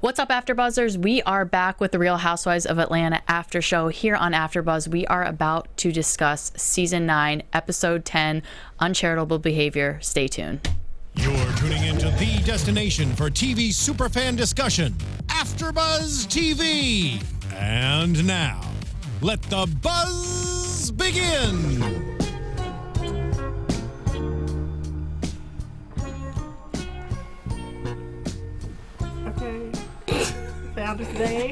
What's up, AfterBuzzers? We are back with the Real Housewives of Atlanta after show here on AfterBuzz. We are about to discuss Season 9, Episode 10, Uncharitable Behavior. Stay tuned. You're tuning into the destination for TV superfan discussion, AfterBuzz TV. And now, let the buzz begin. Founders Day.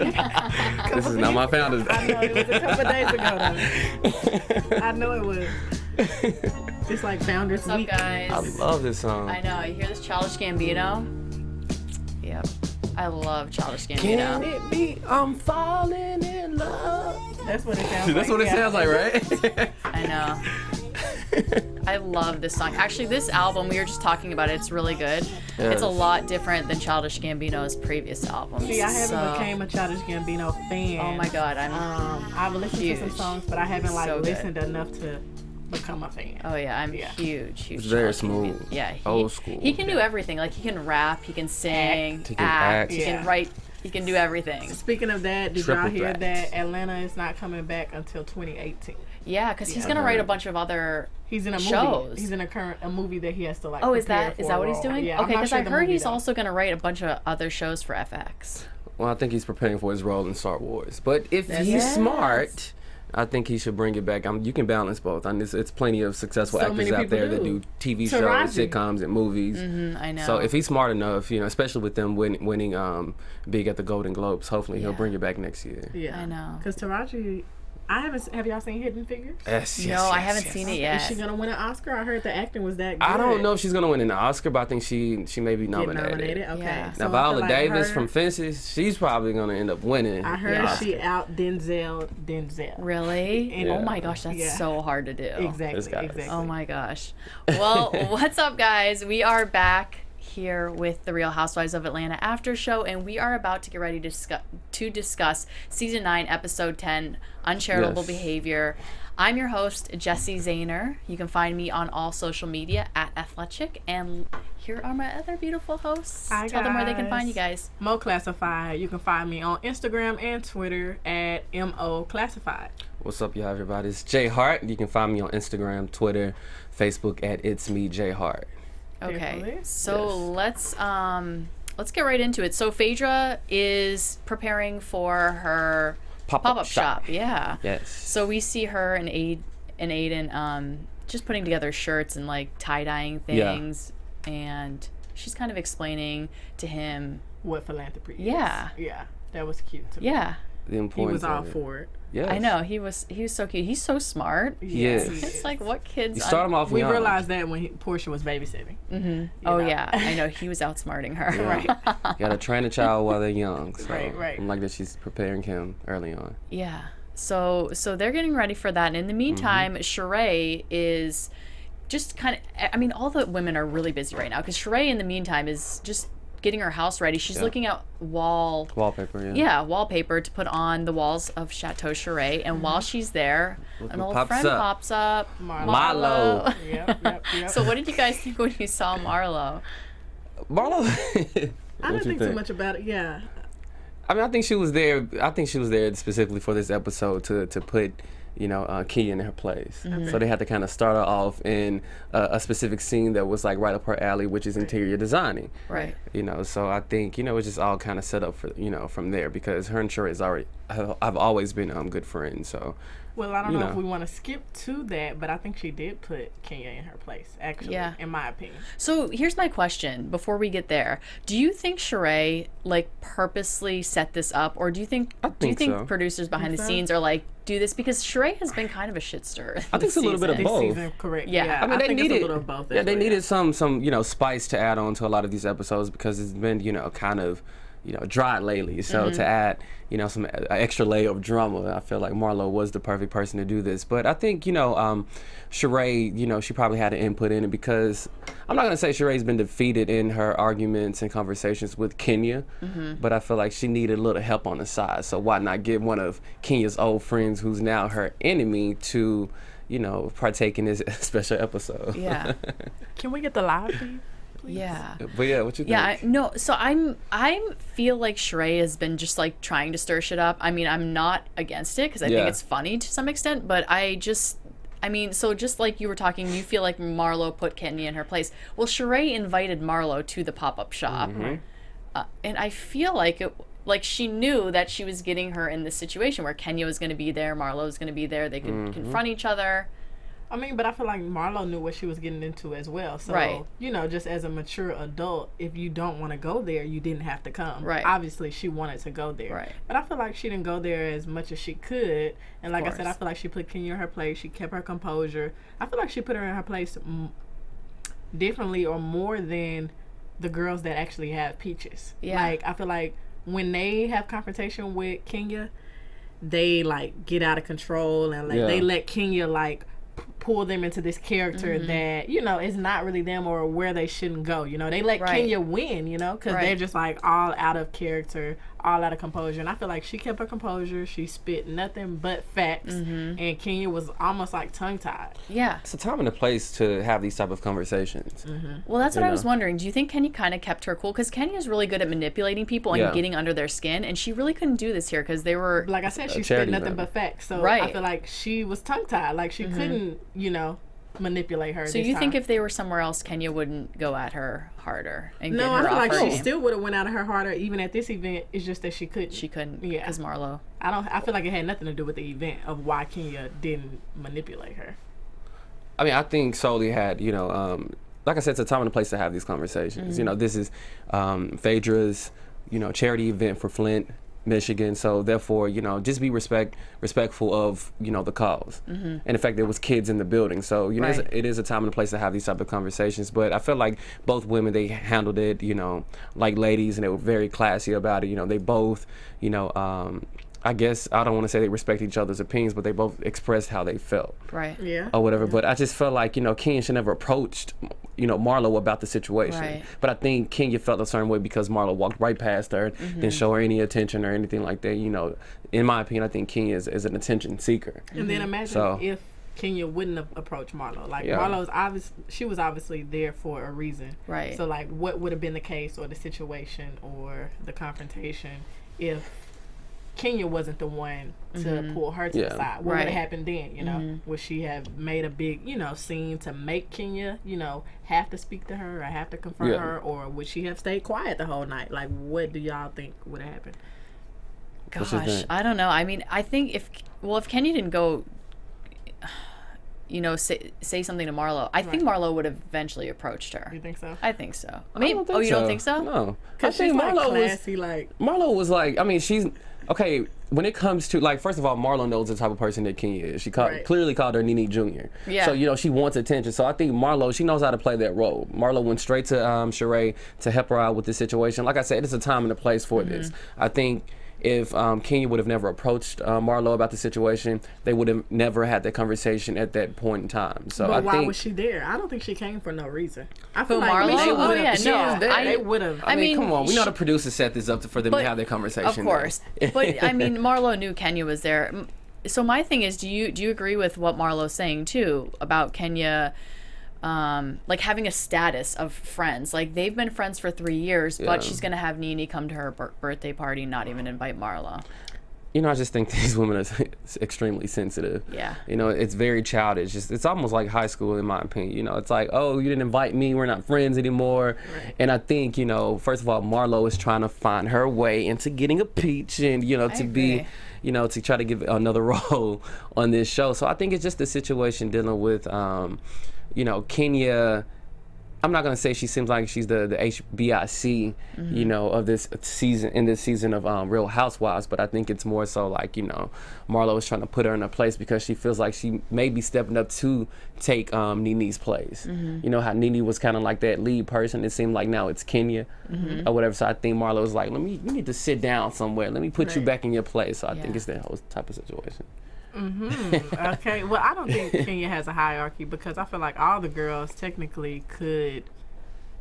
This is not my Founders Day. I know, it was a couple of days ago, though. I know it was. It's like Founders What's Week. up, guys? I love this song. I know. You hear this Childish Gambino? Yep. I love Childish Gambino. Can it be I'm falling in love? That's what it sounds like. That's what it sounds like, right? I know. I love this song. Actually, this album, we were just talking about it. It's really good. Yes. It's a lot different than Childish Gambino's previous albums. See, I haven't became a Childish Gambino fan. Oh my God, I've listened huge. to some songs, but I haven't So good. listened enough to become a fan. Oh yeah, I'm huge. It's very Childish smooth. Gambino. Yeah, Old school. He can do everything. Like he can rap, he can sing, He can act. he can write, he can do everything. Speaking of that, did Triple y'all hear threat. that Atlanta is not coming back until 2018? Yeah, because he's gonna write a bunch of other He's in a movie. shows. He's in a movie that he has to Oh, is prepare that for a what he's role. doing? Yeah, Okay, because I heard he's also. also gonna write a bunch of other shows for FX. Well, I think he's preparing for his role in Star Wars. But if he's Yes. smart, I think he should bring it back. You can balance both. I mean, it's plenty of successful So actors many out people there that do. do TV shows, Taraji. sitcoms, and movies. I know. So if he's smart enough, especially with them winning big at the Golden Globes, hopefully he'll bring it back next year. Yeah, I know. Because Taraji, have y'all seen Hidden Figures? Yes, No, I haven't seen it yet. Is she gonna win an Oscar? I heard the acting was that good. I don't know if she's gonna win an Oscar, but I think she may be Get nominated. nominated? Okay. Yeah. So Now I Viola feel like Davis her- from Fences, she's probably gonna end up winning. I heard the Oscar. she out Denzel. Really? And- Oh my gosh, that's Yeah. so hard to do. Exactly. This guy is- Exactly. Oh my gosh. Well, what's up, guys? We are back here with the Real Housewives of Atlanta after show, and we are about to get ready to discuss Season 9, Episode 10, Uncharitable Yes. Behavior. I'm your host, Jessie Zahner. You can find me on all social media at Athletic, and here are my other beautiful hosts. Hi, Tell them where they can guys. find you guys. Mo Classified. You can find me on Instagram and Twitter at MO Classified. What's up, y'all? Everybody, it's Jay Hart. You can find me on Instagram, Twitter, Facebook at It's Me Jay Hart. Okay, Definitely. so let's get right into it. So Phaedra is preparing for her pop-up shop. Yeah. Yes. So we see her and Aiden just putting together shirts and like tie-dyeing things, and she's kind of explaining to him. What philanthropy is. Yeah. Yeah. That was cute to me. Yeah, The He importance was all of it. for it. Yes. I know he was so cute. He's so smart. He is. It's like what kids. You start him off We young. realized that when Portia was babysitting. Oh know. yeah, I know he was outsmarting her. Yeah. Right. You gotta train a child while they're young. So Right. I'm like that she's preparing him early on. Yeah. So they're getting ready for that. And in the meantime, Sheree is just kind of, I mean, all the women are really busy right now because Sheree in the meantime is just getting her house ready. She's looking at Wallpaper, wallpaper to put on the walls of Chateau Sheree. And while she's there, an old pops friend up? pops up. Marlo. Yep. So what did you guys think when you saw Marlo? Marlo. I didn't think too much about it. Yeah. I mean, I think she was there. I think she was there specifically for this episode to put, Key in her place. So they had to kind of start her off in a specific scene that was like right up her alley, which is interior designing. Right. So I think it's just all kind of set up for from there because her and Sheree I've always been good friends. So. Well, I don't know if we want to skip to that, but I think she did put Kenya in her place, actually, in my opinion. So here's my question before we get there. Do you think Sheree like purposely set this up, or do you think so. producers behind the scenes are like do this because Sheree has been kind of a shit stirrer? I think it's a little bit of This both. season, correct. Yeah. I mean, they think needed it's a little of both. Yeah, they actually, needed some spice to add on to a lot of these episodes because it's been kind of dry lately. So to add some extra layer of drama, I feel like Marlo was the perfect person to do this. But I think Sheree, she probably had an input in it because I'm not gonna say Sheree's been defeated in her arguments and conversations with Kenya, but I feel like she needed a little help on the side. So why not get one of Kenya's old friends, who's now her enemy, to partake in this special episode? Yeah. Can we get the live feed? please. Yeah. But yeah, what you think? Yeah, no. So I feel like Sheree has been just like trying to stir shit up. I mean, I'm not against it because I think it's funny to some extent, but I mean, so just like you were talking, you feel like Marlo put Kenya in her place. Well, Sheree invited Marlo to the pop-up shop, and I feel like she knew that she was getting her in this situation where Kenya was going to be there, Marlo was going to be there. They could confront each other. I mean, but I feel like Marlo knew what she was getting into as well. So, you know, just as a mature adult, if you don't want to go there, you didn't have to come. Right. Obviously, she wanted to go there. Right. But I feel like she didn't go there as much as she could. And like I said, I feel like she put Kenya in her place. She kept her composure. I feel like she put her in her place differently or more than the girls that actually have peaches. Yeah. Like, I feel like when they have confrontation with Kenya, they, like, get out of control. And, like, they let Kenya, like, pull them into this character that, you know, is not really them or where they shouldn't go. You know, they let Kenya win, you know, because they're just like all out of character, all out of composure. And I feel like she kept her composure. She spit nothing but facts. And Kenya was almost like tongue-tied. Yeah. It's a time and a place to have these type of conversations. Well, that's what I was wondering. Do you think Kenya kind of kept her cool? Because Kenya's really good at manipulating people and getting under their skin. And she really couldn't do this here because they were... Like I said, she spit nothing but facts. So I feel like she was tongue-tied. Like she couldn't, you know, manipulate her. So you think if they were somewhere else, Kenya wouldn't go at her harder and get her I feel off like her she game? still would have went out of her harder even at this event. It's just that she couldn't. She couldn't. Yeah. Because Marlo. I feel like it had nothing to do with the event of why Kenya didn't manipulate her. I mean, I think solely had, you know, like I said, it's a time and a place to have these conversations. You know, this is Phaedra's, you know, charity event for Flint, Michigan. So therefore, you know, just be respectful of, you know, the cause. And in fact, there was kids in the building. So, you know, it is a time and a place to have these type of conversations. But I feel like both women, they handled it, you know, like ladies, and they were very classy about it. You know, they both, you know, I guess I don't want to say they respect each other's opinions, but they both expressed how they felt. Right. Yeah. Or whatever. But I just felt like, you know, Kenya should never approached, you know, Marlo about the situation. Right. But I think Kenya felt a certain way because Marlo walked right past her, didn't show her any attention or anything like that. You know, in my opinion, I think Kenya is an attention seeker. And then imagine if Kenya wouldn't have approached Marlo. Like Marlo's she was obviously there for a reason. Right. So like, what would have been the case or the situation or the confrontation if Kenya wasn't the one to pull her to the side? What would have happened then? You know, would she have made a big, you know, scene to make Kenya, you know, have to speak to her or have to confront her, or would she have stayed quiet the whole night? Like, what do y'all think would have happened? Gosh, I don't know. I mean, I think if Kenya didn't go, you know, say something to Marlo, I think Marlo would have eventually approached her. You think so? I think so. I mean, don't think you don't think so? No. Because she's like classy, like Marlo was like, I mean, she's okay. When it comes to, like, first of all, Marlo knows the type of person that Kenya is. She clearly called her Nene Jr. Yeah. So, you know, she wants attention. So I think Marlo, she knows how to play that role. Marlo went straight to Sheree to help her out with this situation. Like I said, it's a time and a place for this. I think if Kenya would have never approached Marlo about the situation, they would have never had that conversation at that point in time. So but I why think, was she there? I don't think she came for no reason. I feel Who, like Marlo? they Oh, would've- yeah, no. they would have. I mean, come on. We know she- the producers set this up for them to have their conversation. Of course. But I mean, Marlo knew Kenya was there. So my thing is, do you agree with what Marlo's saying too about Kenya, like having a status of friends? Like they've been friends for 3 years, but she's gonna have Nene come to her birthday party, and not even invite Marlo. You know, I just think these women are extremely sensitive. Yeah. You know, it's very childish. It's almost like high school, in my opinion. You know, it's like, oh, you didn't invite me. We're not friends anymore. Right. And I think, you know, first of all, Marlo is trying to find her way into getting a peach and, you know, be, you know, to try to give another role on this show. So I think it's just the situation dealing with, you know, Kenya. I'm not gonna say she seems like she's the HBIC, you know, of this season of Real Housewives, but I think it's more so like, you know, Marlo is trying to put her in a place because she feels like she may be stepping up to take Nene's place. You know how Nene was kind of like that lead person. It seemed like now it's Kenya or whatever. So I think Marlo was like, you need to sit down somewhere. Let me put you back in your place. So I think it's that whole type of situation. Okay. Well, I don't think Kenya has a hierarchy because I feel like all the girls technically could,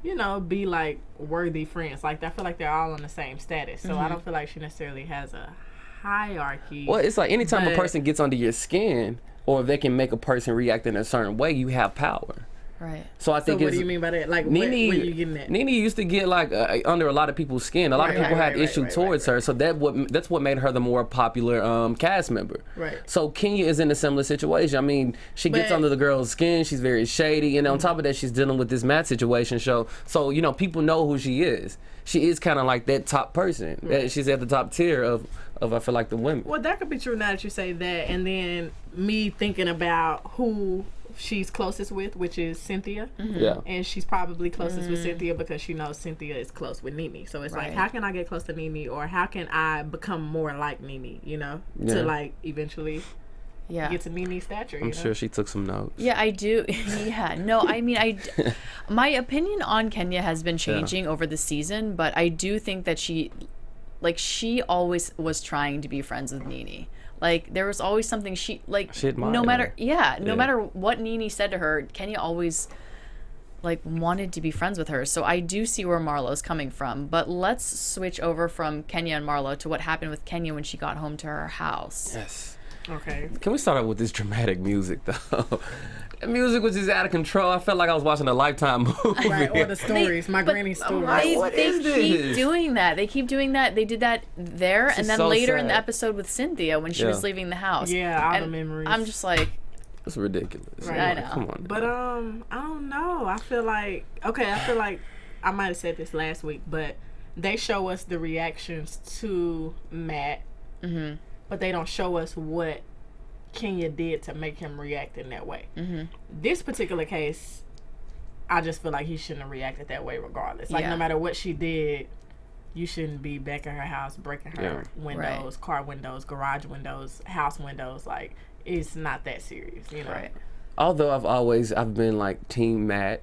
you know, be like worthy friends. Like I feel like they're all on the same status. So I don't feel like she necessarily has a hierarchy. Well, it's like anytime a person gets under your skin, or if they can make a person react in a certain way, you have power. Right. So I think what do you mean by that? Like, Nene, where you getting at? Nene used to get like under a lot of people's skin. A lot of people had issue towards her, so that's what made her the more popular cast member. Right. So Kenya is in a similar situation. I mean, she gets under the girl's skin. She's very shady, and on top of that, she's dealing with this Matt situation. So you know, people know who she is. She is kind of like that top person. Right. She's at the top tier of I feel like the women. Well, that could be true now that you say that, and then me thinking about who she's closest with, which is Cynthia. Yeah. And she's probably closest with Cynthia because she knows Cynthia is close with Nene. So it's like, how can I get close to Nene, or how can I become more like Nene, you know, to like eventually get to Nene's stature. I'm sure she took some notes. Yeah, I do. Yeah. No, I mean, my opinion on Kenya has been changing over the season, but I do think that she always was trying to be friends with Nene. Like, there was always something she admired no matter her. no matter what Nene said to her, Kenya always like wanted to be friends with her. So I do see where Marlo's coming from. But let's switch over from Kenya and Marlo to what happened with Kenya when she got home to her house. Yes. Okay. Can we start out with this dramatic music though? The music was just out of control. I felt like I was watching a Lifetime movie. Right, or the stories, my granny's stories. They keep doing that. They keep doing that. They did that there, and then so later sad. in the episode with Cynthia when she was leaving the house. Yeah, all and the memories. I'm just like, It's ridiculous. Right. I know. Come on. But I don't know. I feel like I might have said this last week, but they show us the reactions to Matt, but they don't show us what Kenya did to make him react in that way. This particular case, I just feel like he shouldn't have reacted that way regardless. Like, no matter what she did, you shouldn't be back at her house breaking her windows, car windows, garage windows, house windows. Like, it's not that serious, you know? right. Although I've been like Team Matt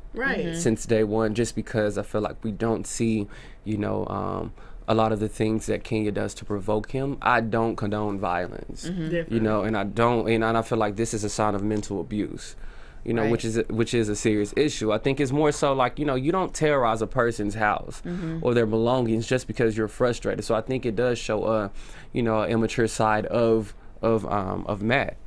since day one, just because I feel like we don't see, you know, a lot of the things that Kenya does to provoke him. I don't condone violence, you know, and I feel like this is a sign of mental abuse, you know, which is a serious issue. I think it's more so like, you know, you don't terrorize a person's house or their belongings just because you're frustrated. So I think it does show a, you know, an immature side of Matt.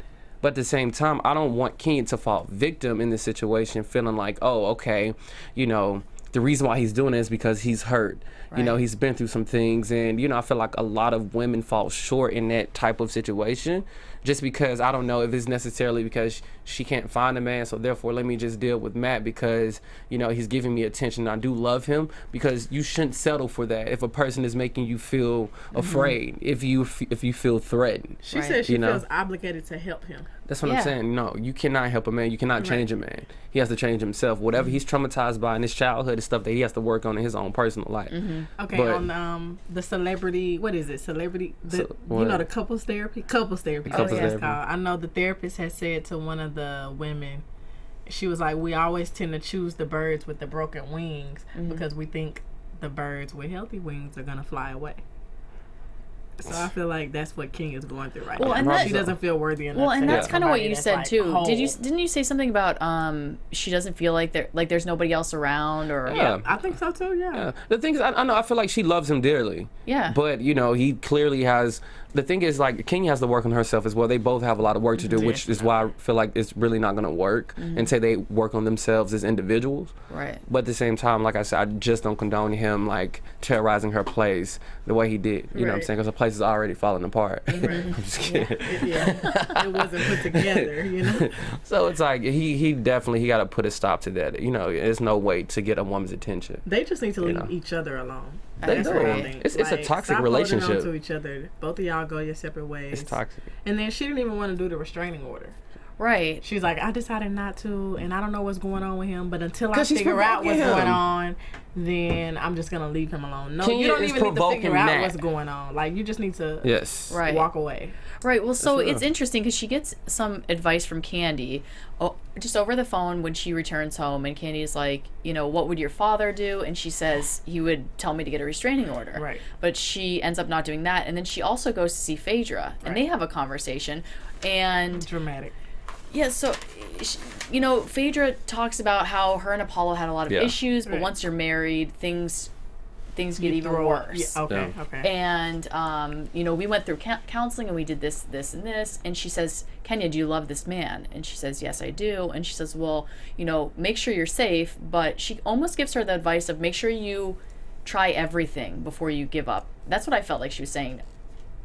But at the same time, I don't want Kenya to fall victim in this situation, feeling like, oh, okay, you know, the reason why he's doing it is because he's hurt. You know, he's been through some things, and, you know, I feel like a lot of women fall short in that type of situation just because I don't know if it's necessarily because she can't find a man, so therefore let me just deal with Matt because, you know, he's giving me attention. I do love him, because you shouldn't settle for that if a person is making you feel afraid, if you feel threatened. She says she feels obligated to help him. That's what I'm saying. No, you cannot help a man. You cannot change a man. He has to change himself. Whatever he's traumatized by in his childhood is stuff that he has to work on in his own personal life. Okay, but, on the celebrity, what is it? Celebrity, you know, the couples therapy? Couples therapy. Therapy. I know the therapist has said to one of the women, she was like, we always tend to choose the birds with the broken wings because we think the birds with healthy wings are going to fly away. So I feel like that's what King is going through right now. And she doesn't feel worthy enough. Well, and that's kind of what you said like too. whole. Didn't you say something about she doesn't feel like there's nobody else around, or Yeah, I think so too. Yeah. The thing is, I know, I feel like she loves him dearly. Yeah. But, you know, he clearly has. The thing is, like, Kenya has to work on herself as well. They both have a lot of work to do, which is why I feel like it's really not going to work until they work on themselves as individuals. Right. But at the same time, like I said, I just don't condone him, like, terrorizing her place the way he did. You know what I'm saying? Because her place is already falling apart. I'm just kidding. It wasn't put together, you know? So it's like, he definitely got to put a stop to that. You know, there's no way to get a woman's attention. They just need to leave each other alone. They That's do. what I think. It's a toxic stop relationship. Holding on to each other. Both of y'all go your separate ways. It's toxic. And then she didn't even want to do the restraining order. Right. She's like, I decided not to, and I don't know what's going on with him, but until I figure out what's going on, then I'm just gonna leave him alone. No, you don't even need to figure out what's going on. Like, you just need to walk away. Right. Well, so it's interesting because she gets some advice from Candy just over the phone when she returns home, and Candy's like, you know, what would your father do? And she says he would tell me to get a restraining order. Right. But she ends up not doing that, and then she also goes to see Phaedra, and they have a conversation, and dramatic. Yeah, so, you know, Phaedra talks about how her and Apollo had a lot of issues, but once you're married, things things get even worse. Yeah, okay. And we went through counseling and we did this and this, and she says, Kenya, do you love this man? And she says, yes, I do. And she says, well, make sure you're safe, but she almost gives her the advice of make sure you try everything before you give up. That's what I felt like she was saying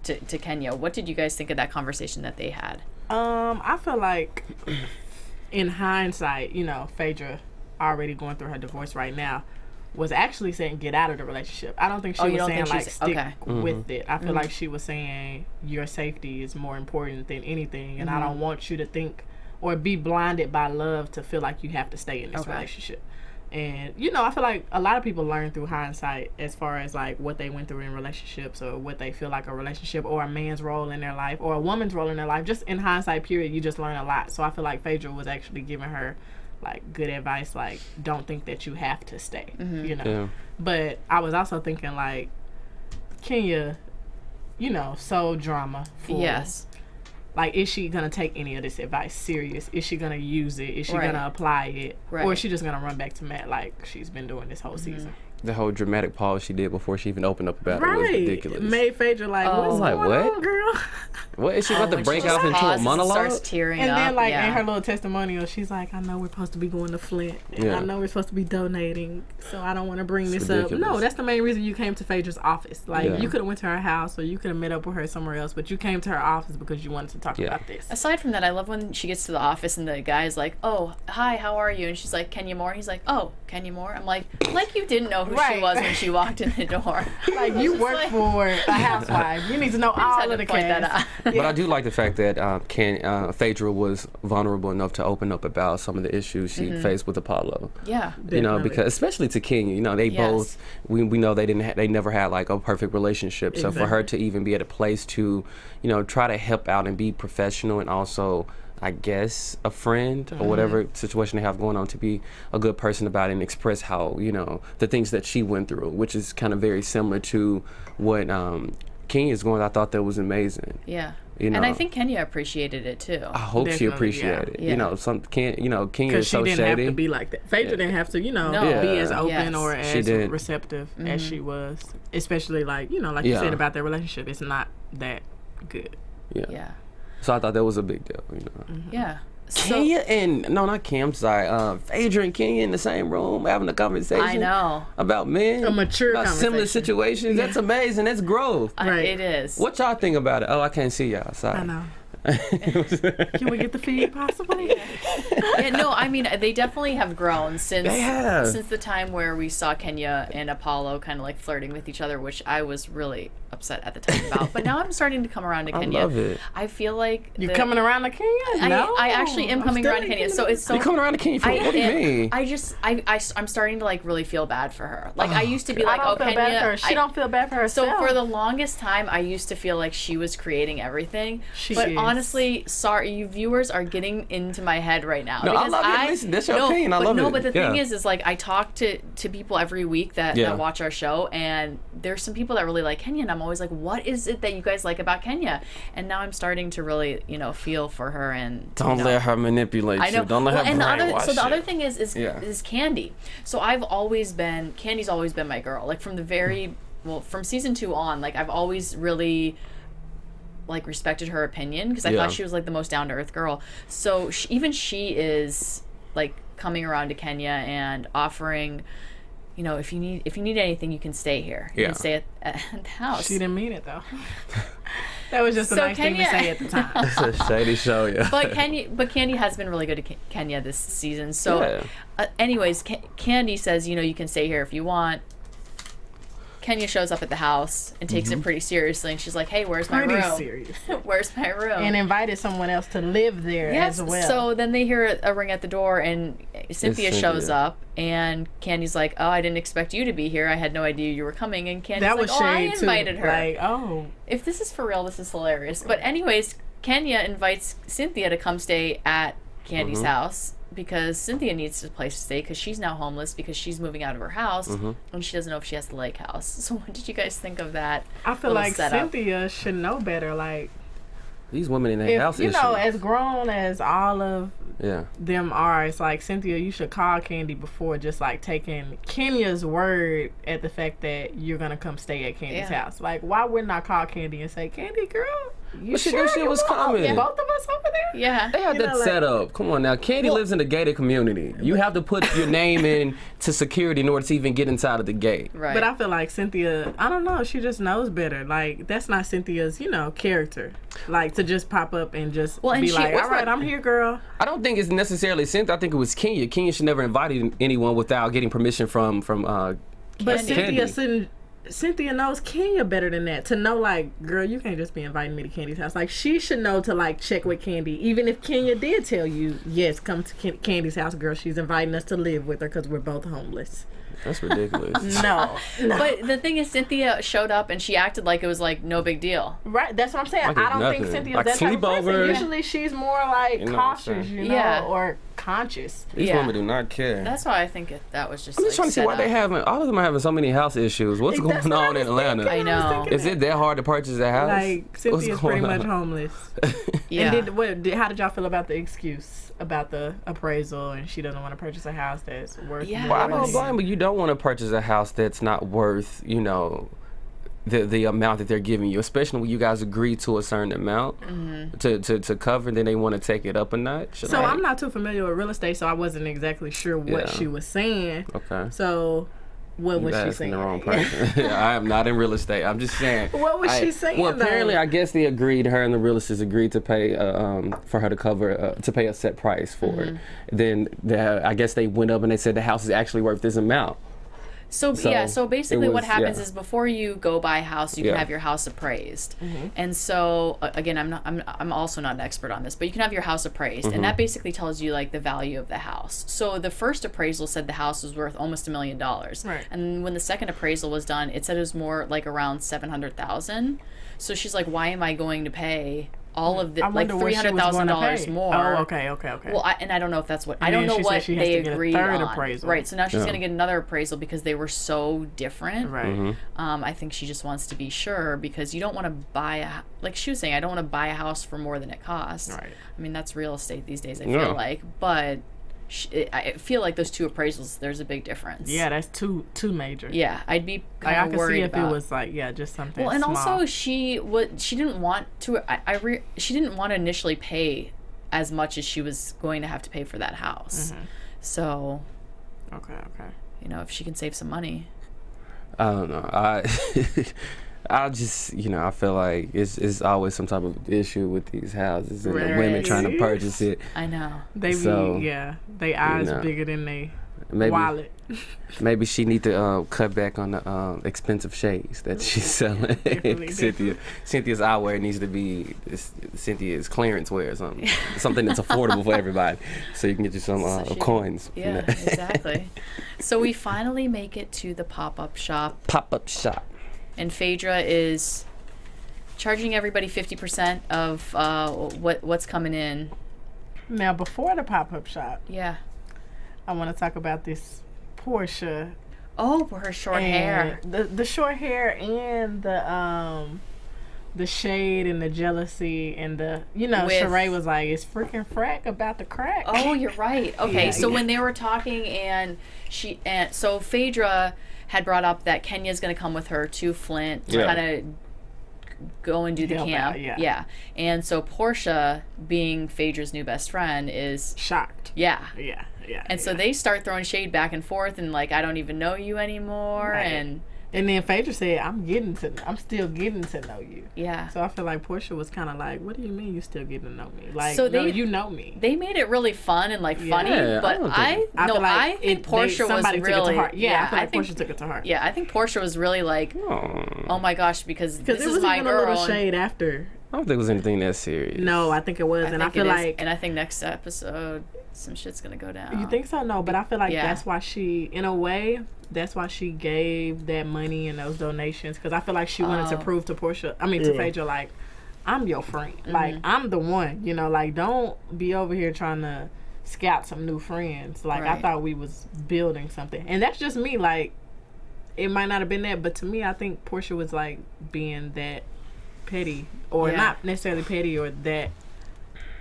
to Kenya. What did you guys think of that conversation that they had? I feel like in hindsight, Phaedra, already going through her divorce right now, was actually saying get out of the relationship. I don't think she was saying like stick with it. I feel like she was saying your safety is more important than anything, and I don't want you to think or be blinded by love to feel like you have to stay in this relationship. And I feel like a lot of people learn through hindsight as far as like what they went through in relationships or what they feel like a relationship or a man's role in their life or a woman's role in their life. Just in hindsight period, you just learn a lot. So I feel like Phaedra was actually giving her like good advice, like don't think that you have to stay, But I was also thinking like Kenya, so drama full. Yes. Like, is she gonna take any of this advice serious? Is she gonna use it? Is she gonna apply it? Or is she just gonna run back to Matt like she's been doing this whole season? The whole dramatic pause she did before she even opened up about it was ridiculous. Made Phaedra like, what's going on, girl? What is she about to break out into a monologue? Starts tearing and up. then like in her little testimonial, she's like, I know we're supposed to be going to Flint, and I know we're supposed to be donating, so I don't want to bring this up. No, that's the main reason you came to Phaedra's office. Like you could have went to her house or you could have met up with her somewhere else, but you came to her office because you wanted to talk about this. Aside from that, I love when she gets to the office and the guy's like, oh, hi, how are you? And she's like, Kenya Moore. He's like, oh, Kenya Moore. I'm like you didn't know who she was when she walked in the door. Like you work for a housewife. You need to know all of the cast. But I do like the fact that Phaedra was vulnerable enough to open up about some of the issues she faced with Apollo. Yeah, definitely. Because especially to Kenya, they both we know they never had like a perfect relationship. So for her to even be at a place to try to help out and be professional and also I guess a friend or whatever situation they have going on, to be a good person about it and express how the things that she went through, which is kind of very similar to what Kenya's going. I thought that was amazing. Yeah. And I think Kenya appreciated it too. I hope she appreciated it. Kenya is so she didn't shady. have to be like that. Phaedra didn't have to, be as open or as receptive as she was. Especially like you said about their relationship. It's not that good. Yeah. So I thought that was a big deal. Yeah. Kenya and not Kim, I'm sorry. Phaedra and Kenya in the same room having a conversation. I know. About men. A mature about conversation. Similar situations. That's amazing. That's growth. Right. It is. What y'all think about it? Oh, I can't see y'all. Sorry. I know. Can we get the feed possibly? I mean they definitely have grown since the time where we saw Kenya and Apollo kind of like flirting with each other, which I was really upset at the time about. But now I'm starting to come around to Kenya. I love it. I feel like you're coming around to Kenya. No, I actually am coming around to Kenya. So it's so you're coming around to Kenya. What do you mean? I'm starting to like really feel bad for her. Like I used to be like, I don't feel Kenya. Bad for her. She don't feel bad for herself. So for the longest time, I used to feel like she was creating everything. But honestly, sorry, you viewers are getting into my head right now. No, I love it. Listen, that's your opinion. I love it. No, but the thing is like I talk to people every week that watch our show, and there's some people that really like Kenya, and I'm always like, what is it that you guys like about Kenya? And now I'm starting to really, feel for her and don't let her manipulate you. Don't let her brainwash you. The other thing is Candy. So Candy's always been my girl. Like from the from season 2 on, like I've always really like respected her opinion because I thought she was like the most down to earth girl. So she is like coming around to Kenya and offering, if you need anything, you can stay here. You can stay at the house. She didn't mean it though. That was just a nice thing to say at the time. It's a shady show, yeah. But Candy has been really good to Kenya this season. So, anyways, Candy says, you can stay here if you want. Kenya shows up at the house and takes it pretty seriously, and she's like, "Hey, where's my room? Serious. Where's my room?" And invited someone else to live there as well. So then they hear a ring at the door, and Cynthia shows up, and Candy's like, "Oh, I didn't expect you to be here. I had no idea you were coming." And Candy's like, "Oh, I invited her." Like, oh, if this is for real, this is hilarious. But anyways, Kenya invites Cynthia to come stay at Candy's house, because Cynthia needs a place to stay because she's now homeless because she's moving out of her house and she doesn't know if she has the lake house. So what did you guys think of that? I feel like Cynthia should know better. Like these women in their house, as grown as all of them are. It's like, Cynthia, you should call Candy before just like taking Kenya's word at the fact that you're gonna come stay at Candy's house. Like, why wouldn't I call Candy and say, Candy, girl, you But she sure knew she you was want coming. both of us over there? Yeah. They had that set up. Come on now. Candy lives in the gated community. You have to put your name in to security in order to even get inside of the gate. Right. But I feel like Cynthia, I don't know, she just knows better. Like, that's not Cynthia's, character. Like, to just pop up and just Well, and be she- like, what's all right, I'm here, girl. I don't think it's necessarily Cynthia. I think it was Kenya. Kenya should never invite anyone without getting permission from But Candy. Cynthia knows Kenya better than that. To know, like, girl, you can't just be inviting me to Candy's house. Like, she should know to, like, check with Candy. Even if Kenya did tell you, yes, come to Candy's house, girl. She's inviting us to live with her because we're both homeless. That's ridiculous. No. But the thing is, Cynthia showed up and she acted like it was like no big deal. Right, that's what I'm saying. Like I it's don't think nothing. Cynthia's Like that type of person. sleepover. Usually she's more like You know what I'm cautious, saying? or conscious. These women do not care. That's why I think that was just. I'm just trying to see why they having. All of them are having so many house issues. What's That's going what on I in was Atlanta? thinking. I was know. thinking Is it that hard to purchase a house? Like, Cynthia's pretty much homeless. Yeah. And how did y'all feel about the excuse about the appraisal and she doesn't want to purchase a house that's worth Yeah. more Well, I than- don't blame, but you don't want to purchase a house that's not worth, the amount that they're giving you, especially when you guys agree to a certain amount to cover, and then they want to take it up a notch. So I'm not too familiar with real estate, so I wasn't exactly sure what she was saying. Okay. So what was she asking saying? the wrong person. I am not in real estate. I'm just saying. What was she saying? Well, apparently, though? I guess they agreed. Her and the real estate agreed to pay for her to cover to pay a set price for it. Then I guess they went up and they said the house is actually worth this amount. So basically what happens is before you go buy a house, you can Yeah. have your house appraised. And so again, I'm also not an expert on this, but you can have your house appraised, and that basically tells you like the value of the house. So the first appraisal said the house was worth almost $1 million. Right. And when the second appraisal was done, it said it was more like around 700,000. So she's like, why am I going to pay all of the like $300,000 more? Oh, okay. Well, I don't know if that's what And I don't then know she said what she has they to get a agreed third on. appraisal. Right, so now she's Yeah. going to get another appraisal because they were so different. Right. I think she just wants to be sure because you don't want to buy like she was saying, I don't want to buy a house for more than it costs. Right. I mean, that's real estate these days, I Yeah. feel like, but I feel like those two appraisals, there's a big difference. Yeah, that's too major. Yeah, I'd be Like, I kind of could worried see if about it was like, just something. well, and small. also she didn't want to. She didn't want to initially pay as much as she was going to have to pay for that house. So, Okay. if she can save some money. I don't know. I just, I feel like it's always some type of issue with these houses and the women Right. trying to purchase it. I know. They So, they eyes know. bigger than they Maybe wallet. maybe she need to cut back on the expensive shades that she's selling. Definitely. Cynthia's eyewear needs to be Cynthia's clearance wear or something. Something that's affordable for everybody, so you can get you some So she- coins. from Yeah, that. exactly. So we finally make it to the pop-up shop, Pop-up shop. and Phaedra is charging everybody 50% of what's coming in. Now, before the pop-up shop, Yeah. I want to talk about this Portia. Oh, for her short hair. The short hair and the shade and the jealousy and the With- Sheree was like, "It's freaking frack about the crack." Oh, you're right. Okay, Yeah, so yeah. when they were talking so Phaedra had brought up that Kenya's going to come with her to Flint to Yeah. kind of go and do the Help camp. out, yeah. And so Portia, being Phaedra's new best friend, is Shocked. yeah. Yeah. And so they start throwing shade back and forth and like, I don't even know you anymore. Right. And then Phaedra said, I'm still getting to know you. Yeah. So I feel like Portia was kind of like, what do you mean you still getting to know me? Like, So no, they- you know me. They made it really fun and like funny, Yeah, I but don't I think- feel like think Portia was somebody took it really to heart. Yeah, I feel like think Portia took it to heart. Yeah, I think Portia was really like, oh my gosh, because Because this it was is my even girl. a little and- shade after. I don't think it was anything that serious. No, I think it was. And I think feel it is, like. and I think next episode some shit's gonna go down. You think so? No, but I feel like Yeah. that's why she, in a way, that's why she gave that money and those donations. Because I feel like she wanted to prove to to Phaedra, like, I'm your friend. Like, I'm the one. Like, don't be over here trying to scout some new friends. Like, I Right. thought we was building something. And that's just me. Like, it might not have been that, but to me, I think Portia was, like, being that petty. Or Yeah. not necessarily petty or that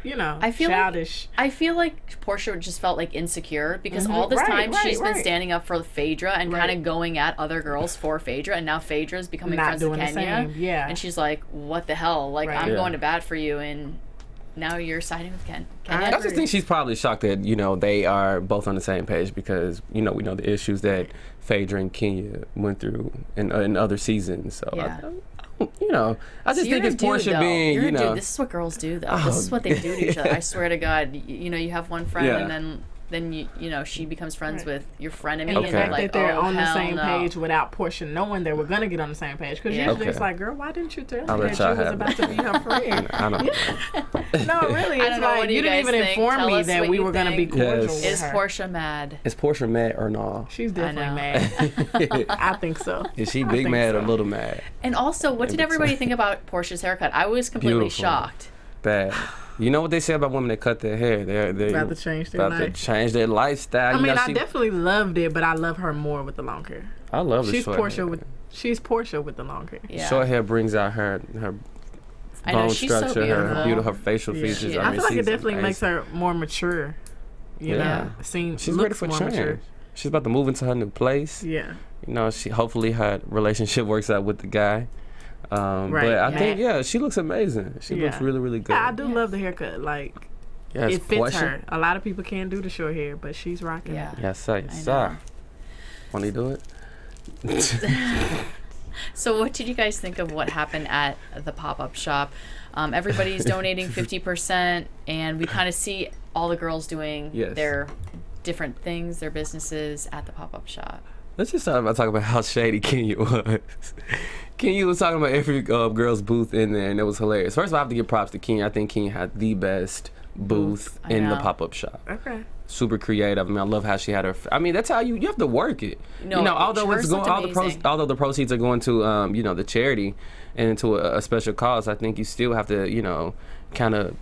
childish. I feel like Portia just felt like insecure because all this time she's been standing up for Phaedra and kind of going at other girls for Phaedra, and now Phaedra's becoming friends with Kenya. Yeah. And she's like, what the hell? Like, I'm going to bat for you, and now you're siding with Kenya. I just think she's probably shocked that, they are both on the same page because, we know the issues that Phaedra and Kenya went through in other seasons. So, I just think it's Portia being, this is what girls do, though. This is what they do to each other. I swear to God, you have one friend and then she becomes friends with your friend and the fact that they're on the same page without Portia knowing they were going to get on the same page. Because usually it's like, girl, why didn't you tell me that you was about to be her friend? I don't know. No, really, it's like you didn't even inform me that we were going to be cordial with Is her. Portia mad? Is Portia mad or no? She's definitely mad. I think so. Is she big mad or little mad? And also, what did everybody think about Portia's haircut? I was completely shocked. Bad. You know what they say about women that cut their hair? They're about to change their life. To change their lifestyle. I mean, I definitely loved it, but I love her more with the long hair. I love the short hair. She's Portia with the long hair. Yeah. Short hair brings out her bone structure, so her beautiful facial features. I feel like it definitely amazing. makes her more mature. She's ready for change. Mature. She's about to move into her new place. Yeah. Hopefully her relationship works out with the guy. But I think, she looks amazing. She looks really, really good. Yeah, I do love the haircut. Like, it fits her. A lot of people can't do the short hair, but she's rocking it. Yes, sir. Want to do it? So what did you guys think of what happened at the pop-up shop? Everybody's donating 50%, and we kind of see all the girls doing their different things, their businesses at the pop-up shop. Let's just talk about how shady Kenya was. Kenya was talking about every girl's booth in there, and it was hilarious. First of all, I have to give props to Kenya. I think Kenya had the best booth in the pop-up shop. Okay. Super creative. I mean, I love how she had her. I mean, that's how you have to work it. Although it's going, although the proceeds are going to the charity and into a special cause, I think you still have to kind of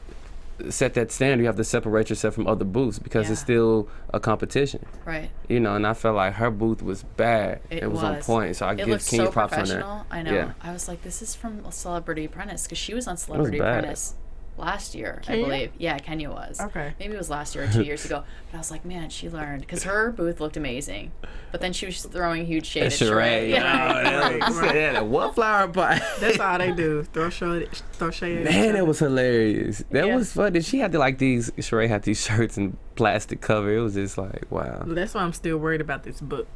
set that standard. You have to separate yourself from other booths because it's still a competition. Right. And I felt like her booth was bad. It was on point. So I give Kenya props on that. I know. Yeah. I was like, this is from Celebrity Apprentice because she was on Celebrity Apprentice last year, I believe. Yeah, Kenya was. Okay. Maybe it was last year or 2 years ago. But I was like, man, she learned because her booth looked amazing. But then she was throwing huge shade at Sheree. Yeah, what flower pot? That's all they do. Throw shade. Man, it was hilarious. That was funny. She had Sheree had these shirts and plastic cover. It was just like, wow. That's why I'm still worried about this book.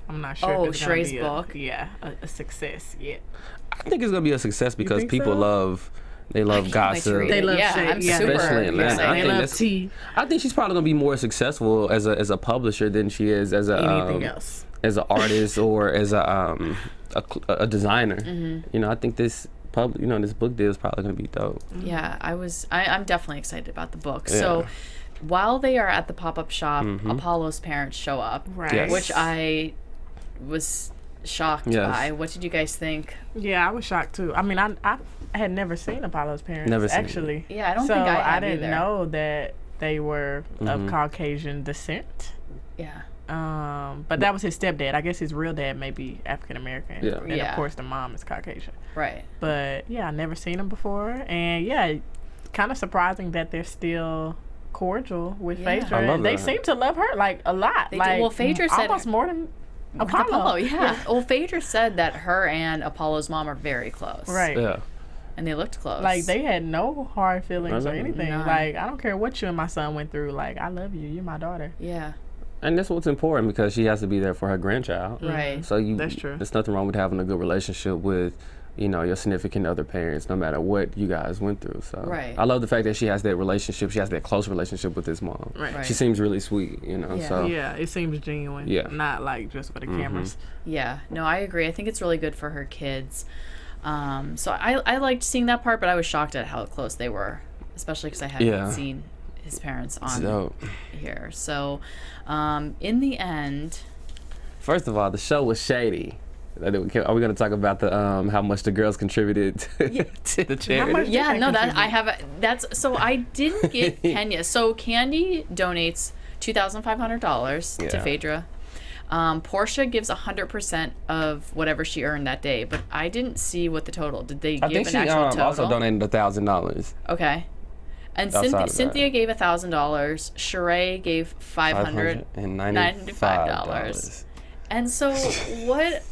I'm not sure. Oh, if it's Sheree's be book? a success yet. I think it's gonna be a success because people love. They love gossip. They love shade. I'm super especially in Atlanta. They love tea. I think she's probably gonna be more successful as a publisher than she is as anything else. As an artist or as a designer. Mm-hmm. I think this this book deal is probably gonna be dope. Yeah, I'm definitely excited about the book. Yeah. So while they are at the pop-up shop, Apollo's parents show up, which I was shocked by. What did you guys think? Yeah, I was shocked too. I mean, I had never seen Apollo's parents actually. Yeah, I don't think I didn't know that they were of Caucasian descent. Yeah. But that was his stepdad. I guess his real dad may be African American. Yeah. And of course the mom is Caucasian. Right. But yeah, I never seen him before, and kind of surprising that they're still cordial with Phaedra. I love they that. seem to love her like a lot. Well, Phaedra said almost more than Apollo. Yeah. Well, Phaedra said that her and Apollo's mom are very close. Right. Yeah. And they looked close. Like, they had no hard feelings or anything. None. Like, I don't care what you and my son went through. Like, I love you. You're my daughter. Yeah. And that's what's important because she has to be there for her grandchild. Right. So that's true. There's nothing wrong with having a good relationship with, your significant other parents, no matter what you guys went through. So I love the fact that she has that relationship. She has that close relationship with his mom. Right. She seems really sweet, So yeah, it seems genuine. Yeah. Not like just for the cameras. Yeah. No, I agree. I think it's really good for her kids. So I liked seeing that part, but I was shocked at how close they were, especially because I hadn't seen his parents on here. So, in the end, first of all, the show was shady. Are we going to talk about the how much the girls contributed to the charity? Yeah, no, so I didn't get Kenya. So Candy donates $2,500 to Phaedra. Portia gives 100% of whatever she earned that day, but I didn't see what the total. Did they give an actual total? Also donated $1,000. Okay. And outside of Cynthia gave $1,000. Sheree gave $595. And so what?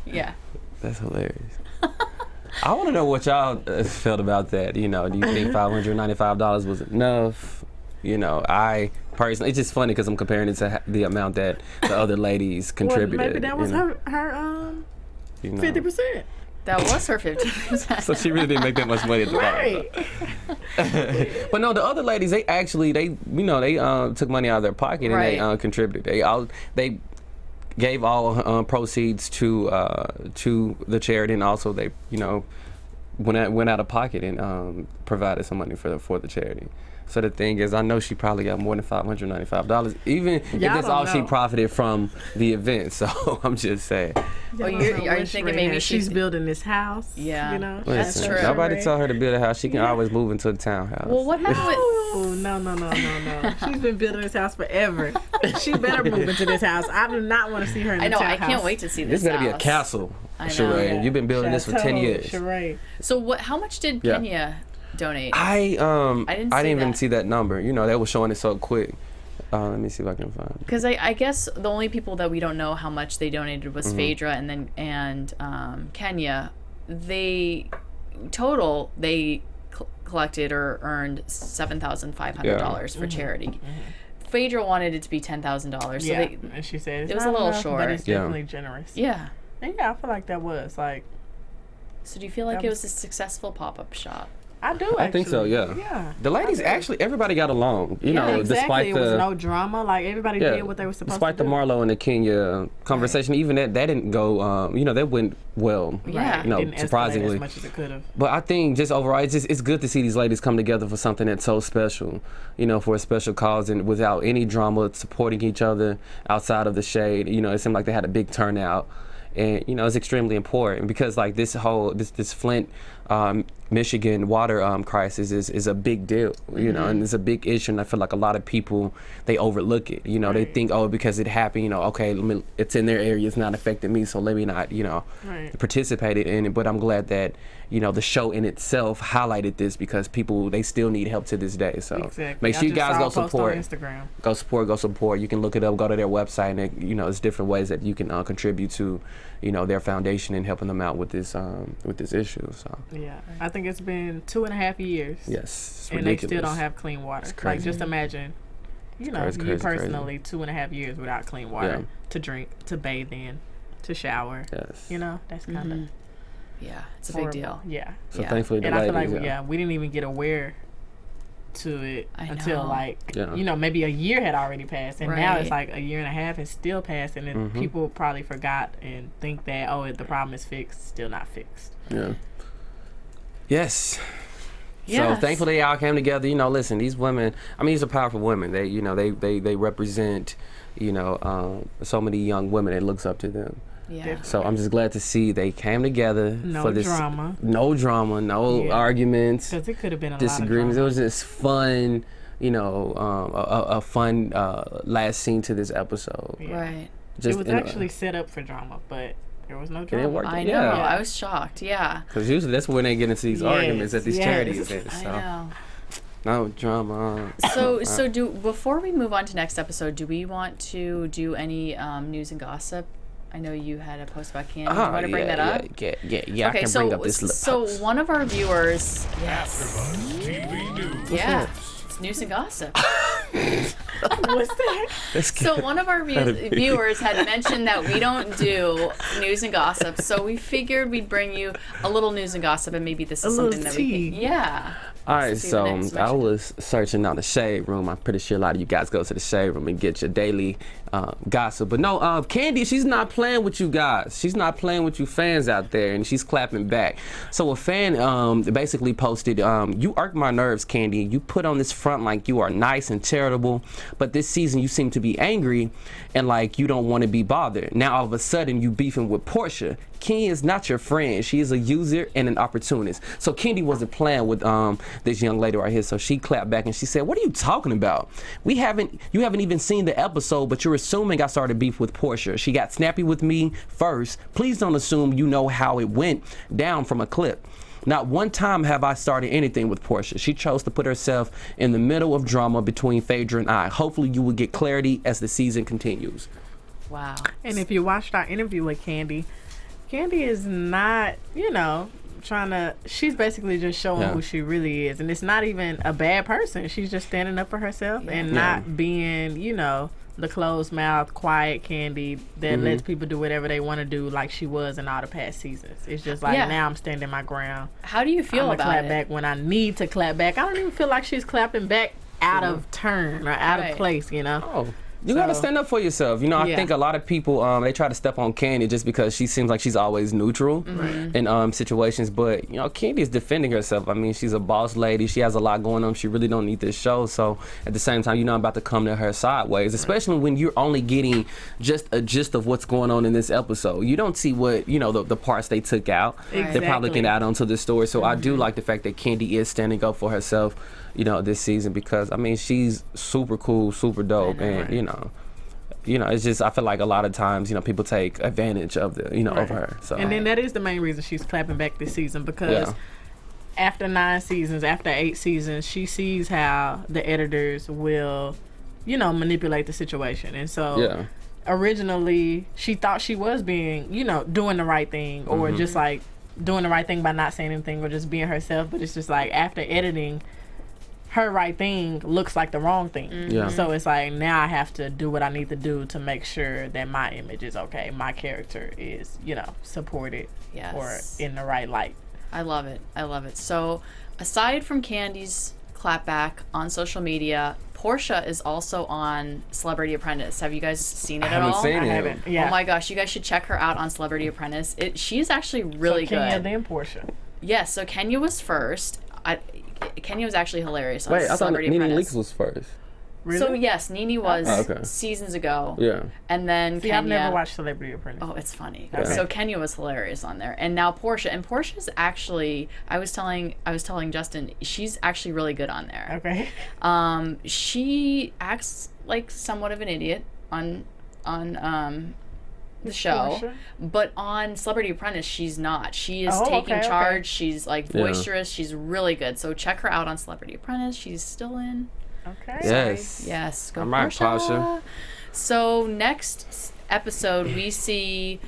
Yeah. That's hilarious. I want to know what y'all felt about that. You know, do you think $595 was enough? You know, I personally, it's just funny because I'm comparing it to the amount that the other ladies contributed. Well, maybe that was her 50%. That was her 50%. So she really didn't make that much money at the Right. But no, the other ladies, they took money out of their pocket and they contributed. They gave all proceeds to the charity, and also they went out of pocket and provided some money for the charity. So the thing is, I know she probably got more than $595, even if that's all she profited from the event. So I'm just saying. Are you thinking maybe she's building this house? Yeah, you know, that's true. Nobody tell her to build a house. She can always move into a townhouse. Well, what happened with? Oh, no. She's been building this house forever. She better move into this house. I do not want to see her in the townhouse. I can't wait to see this. This better be a castle, Sheree. Yeah. You've been building this for 10 years. Sheree. So how much did Kenya donate? I didn't even that. see that number. You know, they were showing it so quick. Let me see if I can find it. Because I guess the only people that we don't know how much they donated was Phaedra and Kenya. They collected or earned $7,500 for charity. Phaedra wanted it to be $10,000. So and she said it was a little short. But it's definitely generous. Yeah. And I feel like that was like. So do you feel like it was a successful pop-up shop? I do. Actually. I think so. Yeah. The ladies actually, everybody got along. You know, exactly. despite it the was no drama. Like everybody did what they were supposed to do. Despite the Marlo and the Kenya conversation, even that didn't go. that went well. Yeah. It didn't surprisingly, escalate as much as it could have. But I think just overall, it's good to see these ladies come together for something that's so special. You know, for a special cause and without any drama, supporting each other outside of the shade. You know, it seemed like they had a big turnout. And it's extremely important because like this Flint, Michigan water crisis is a big deal, and it's a big issue. And I feel like a lot of people, they overlook it. They think, because it happened, okay, it's in their area, it's not affecting me, so let me not, participate in it. But I'm glad that the show in itself highlighted this because people, they still need help to this day. So make sure you guys go support. Go support. You can look it up. Go to their website, and there's different ways that you can contribute to their foundation and helping them out with this issue. So yeah, I think it's been 2.5 years. Yes, and ridiculous. they still don't have clean water. Like just imagine, you personally 2.5 years without clean water to drink, to bathe in, to shower. Yes, that's kind of it's a big deal. Yeah. So thankfully, the ladies, I feel like we didn't even get aware to it until maybe a year had already passed, and now it's like a year and a half has still passed, and then people probably forgot and think that the problem is fixed, still not fixed. Yes. So thankfully they all came together. Listen, these women, these are powerful women. They represent so many young women that looks up to them. Yeah. So I'm just glad to see they came together for this. No drama, no arguments. Because it could have been a disagreements. lot of drama. It was just fun, a fun last scene to this episode. Yeah. Right. It was actually set up for drama, but there was no drama. I know. Yeah. I was shocked. Yeah. Because usually that's when they get into these arguments at these charity events. So. I know. No drama. So before we move on to next episode, do we want to do any news and gossip? I know you had a post about Candy. Do you want to bring that up? Yeah. Okay, I can bring up this post. One of our viewers. AFTERBUZZ TV News. Yeah. It's news and gossip. What's that? So one of our viewers had mentioned that we don't do news and gossip, so we figured we'd bring you a little news and gossip, and maybe this is something that we can. Yeah. All right, so I was searching on the Shade Room. I'm pretty sure a lot of you guys go to the Shade Room and get your daily gossip. But no, Candy, she's not playing with you guys. She's not playing with you fans out there, and she's clapping back. So a fan basically posted, you irk my nerves, Candy. You put on this front like you are nice and charitable, but this season you seem to be angry and like you don't want to be bothered. Now all of a sudden you beefing with Portia. Kenny is not your friend. She is a user and an opportunist. So Kendi wasn't playing with this young lady right here. So she clapped back and she said, "What are you talking about? You haven't even seen the episode, but you're assuming I started beef with Portia. She got snappy with me first. Please don't assume you know how it went down from a clip. Not one time have I started anything with Porsha. She chose to put herself in the middle of drama between Phaedra and I. Hopefully you will get clarity as the season continues. Wow. And if you watched our interview with Candy is not, she's basically just showing who she really is. And it's not even a bad person. She's just standing up for herself and not being, the closed mouth, quiet Candy that lets people do whatever they want to do, like she was in all the past seasons. It's just like, now I'm standing my ground. How do you feel about clap it? back when I need to clap back. I don't even feel like she's clapping back out of turn or out of place, Oh. You gotta stand up for yourself. I think a lot of people they try to step on Candy just because she seems like she's always neutral in situations. But Candy is defending herself. I mean, she's a boss lady. She has a lot going on. She really don't need this show. So at the same time, I'm about to come to her sideways, especially when you're only getting just a gist of what's going on in this episode. You don't see what the parts they took out. Exactly. They probably can add on to the story. So I do like the fact that Candy is standing up for herself. This season, because I mean she's super cool, super dope, and it's just I feel like a lot of times people take advantage of the of her. So and then that is the main reason she's clapping back this season, because after 9 seasons, after 8 seasons, she sees how the editors will manipulate the situation, and so originally she thought she was being doing the right thing, or just like doing the right thing by not saying anything or just being herself. But it's just like after editing, her right thing looks like the wrong thing. So it's like, now I have to do what I need to do to make sure that my image is okay, my character is supported or in the right light. I love it. So aside from Candy's clapback on social media, Porsha is also on Celebrity Apprentice. Have you guys seen it at all? I haven't. Yeah. Oh my gosh, you guys should check her out on Celebrity Apprentice. She's actually really good. Kenya, then Porsha. Yes, so Kenya was first. Kenya was actually hilarious on I thought Celebrity Nene Apprentice. Leakes was first. Really? So yes, Nene was seasons ago. Yeah. And then Kenya. I've never watched Celebrity Apprentice. Oh, it's funny. Okay. So Kenya was hilarious on there, and now Porsha. And Portia's actually, I was telling Justin, she's actually really good on there. Okay. She acts like somewhat of an idiot on the show, Porsha? but on Celebrity Apprentice, she's not. She is taking charge. Okay. She's like boisterous. She's really good. So check her out on Celebrity Apprentice. She's still in. Okay. Yes. Go I'm right, Porsha. So next episode, we see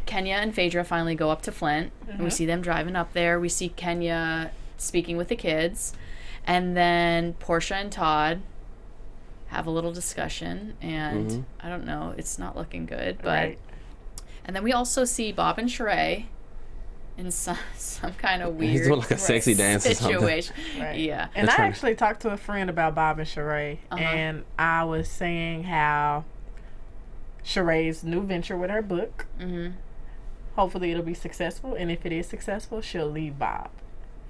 Kenya and Phaedra finally go up to Flint, and we see them driving up there. We see Kenya speaking with the kids, and then Porsha and Todd have a little discussion, and I don't know, it's not looking good, but and then we also see Bob and Sheree in some kind of weird He's doing like a sexy dance situation. Or something. Yeah. And I actually talked to a friend about Bob and Sheree, and I was saying how Sheree's new venture with her book, hopefully it'll be successful, and if it is successful, she'll leave Bob.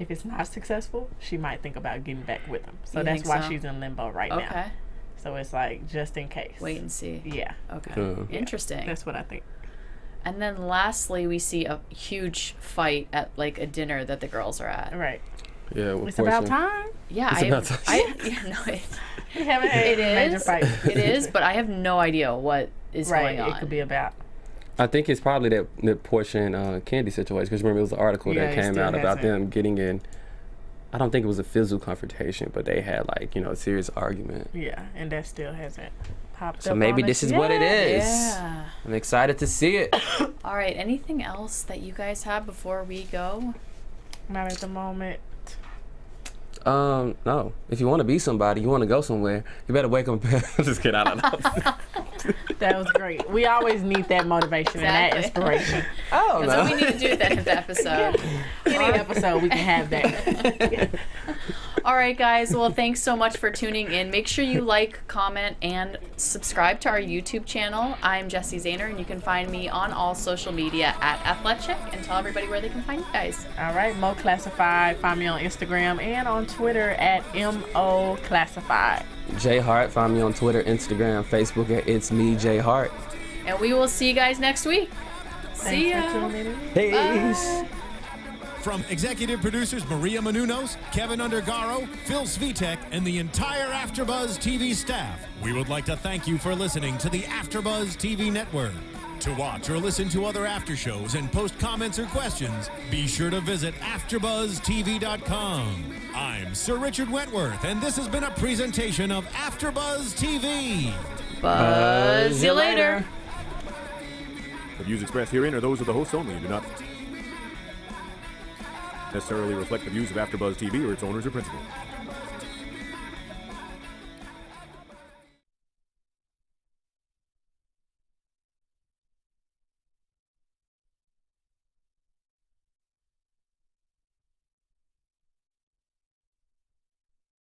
If it's not successful, she might think about getting back with him. So that's why she's in limbo right now. So it's like, just in case. Wait and see. Yeah. Okay. Interesting. That's what I think. And then lastly, we see a huge fight at like a dinner that the girls are at. Right. Yeah. It's about time. Yeah. We haven't had a major fight. It is, but I have no idea what is going on. It could be about. I think it's probably that Porsha and Candy situation, because remember it was an article that came out about them getting in. I don't think it was a physical confrontation, but they had like a serious argument. Yeah, and that still hasn't popped up. So maybe this is what it is. Yeah. I'm excited to see it. All right. Anything else that you guys have before we go? Not at the moment. No. If you want to be somebody, you want to go somewhere, you better wake up. Just kidding. I don't know. That was great. We always need that motivation and that inspiration. Oh, That's what we need to do at the end of the episode. Any episode, we can have that. All right, guys. Well, thanks so much for tuning in. Make sure you like, comment, and subscribe to our YouTube channel. I'm Jessie Zahner, and you can find me on all social media at Athletic, and tell everybody where they can find you guys. All right, Mo Classified. Find me on Instagram and on Twitter at MO Classified. J Hart. Find me on Twitter, Instagram, Facebook at It's Me J Hart. And we will see you guys next week. See ya. Thanks for tuning in. Peace. From executive producers Maria Menounos, Kevin Undergaro, Phil Svitek, and the entire AfterBuzz TV staff, we would like to thank you for listening to the AfterBuzz TV network. To watch or listen to other after shows and post comments or questions, be sure to visit AfterBuzzTV.com. I'm Sir Richard Wentworth, and this has been a presentation of AfterBuzz TV. Buzz you later. The views expressed herein are those of the hosts only and do not necessarily reflect the views of AfterBuzz TV or its owners or principals.